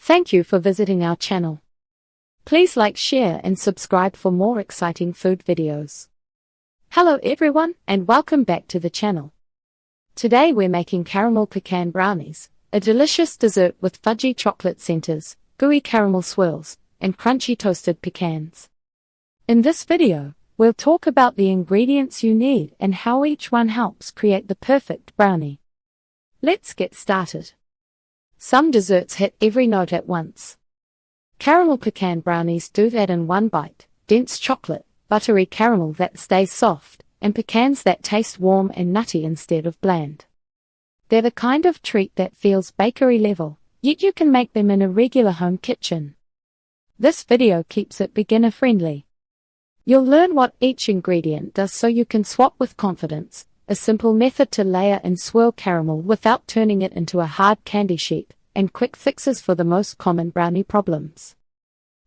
Thank you for visiting our channel. Please like, share and subscribe for more exciting food videos. Hello everyone and welcome back to the channel. Today we're making caramel pecan brownies, a delicious dessert with fudgy chocolate centers, gooey caramel swirls, and crunchy toasted pecans. In this video, we'll talk about the ingredients you need and how each one helps create the perfect brownie. Let's get started. Some desserts hit every note at once. Caramel pecan brownies do that in one bite: dense chocolate, buttery caramel that stays soft, and pecans that taste warm and nutty instead of bland. They're the kind of treat that feels bakery level, yet you can make them in a regular home kitchen. This video keeps it beginner friendly. You'll learn what each ingredient does so you can swap with confidence, a simple method to layer and swirl caramel without turning it into a hard candy sheet, and quick fixes for the most common brownie problems.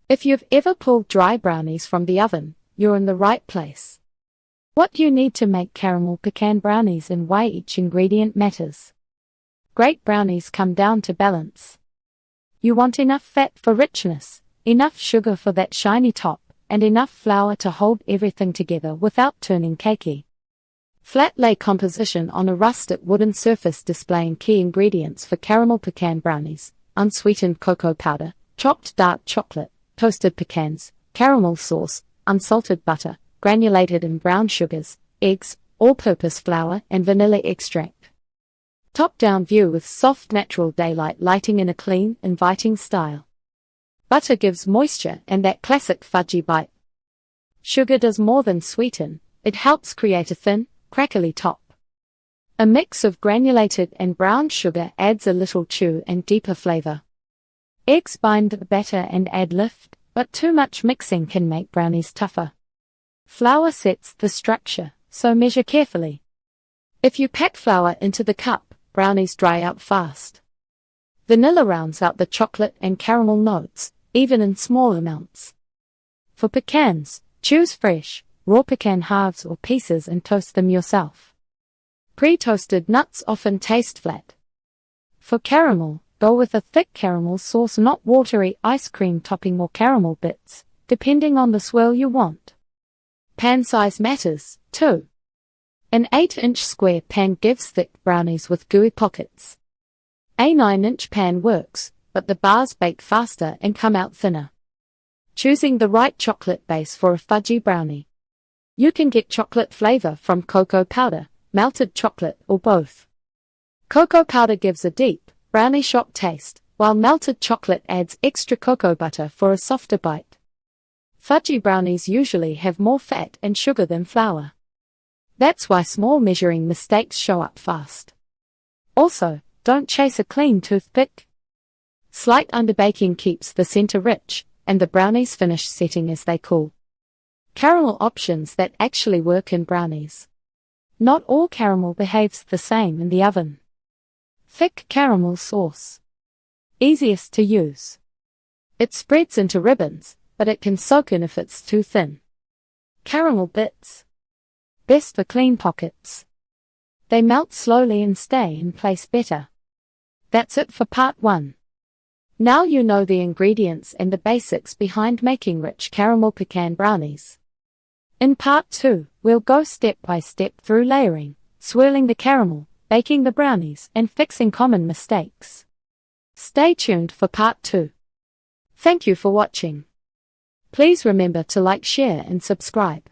If you've ever pulled dry brownies from the oven, you're in the right place. What you need to make caramel pecan brownies and why each ingredient matters. Great brownies come down to balance. You want enough fat for richness, enough sugar for that shiny top, and enough flour to hold everything together without turning cakey. Flat lay composition on a rustic wooden surface displaying key ingredients for caramel pecan brownies: unsweetened cocoa powder, chopped dark chocolate, toasted pecans, caramel sauce, unsalted butter, granulated and brown sugars, eggs, all-purpose flour, and vanilla extract. Top-down view with soft natural daylight lighting in a clean, inviting style. Butter gives moisture and that classic fudgy bite. Sugar does more than sweeten, it helps create a thin, crackly top. A mix of granulated and brown sugar adds a little chew and deeper flavor. Eggs bind the batter and add lift, but too much mixing can make brownies tougher. Flour sets the structure, so measure carefully. If you pack flour into the cup, brownies dry out fast. Vanilla rounds out the chocolate and caramel notes, even in small amounts. For pecans, choose fresh, raw pecan halves or pieces and toast them yourself. Pre-toasted nuts often taste flat. For caramel, go with a thick caramel sauce, not watery ice cream topping or caramel bits, depending on the swirl you want. Pan size matters, too. An 8-inch square pan gives thick brownies with gooey pockets. A 9-inch pan works, but the bars bake faster and come out thinner. Choosing the right chocolate base for a fudgy brownie. You can get chocolate flavor from cocoa powder, melted chocolate, or both. Cocoa powder gives a deep, brownie shop taste, while melted chocolate adds extra cocoa butter for a softer bite. Fudgy brownies usually have more fat and sugar than flour. That's why small measuring mistakes show up fast. Also, don't chase a clean toothpick. Slight underbaking keeps the center rich, and the brownies finish setting as they cool. Caramel options that actually work in brownies. Not all caramel behaves the same in the oven. Thick caramel sauce. Easiest to use. It spreads into ribbons, but it can soak in if it's too thin. Caramel bits. Best for clean pockets. They melt slowly and stay in place better. That's it for part 1. Now you know the ingredients and the basics behind making rich caramel pecan brownies. In part 2, we'll go step by step through layering, swirling the caramel, baking the brownies, and fixing common mistakes. Stay tuned for part 2. Thank you for watching. Please remember to like, share, and subscribe.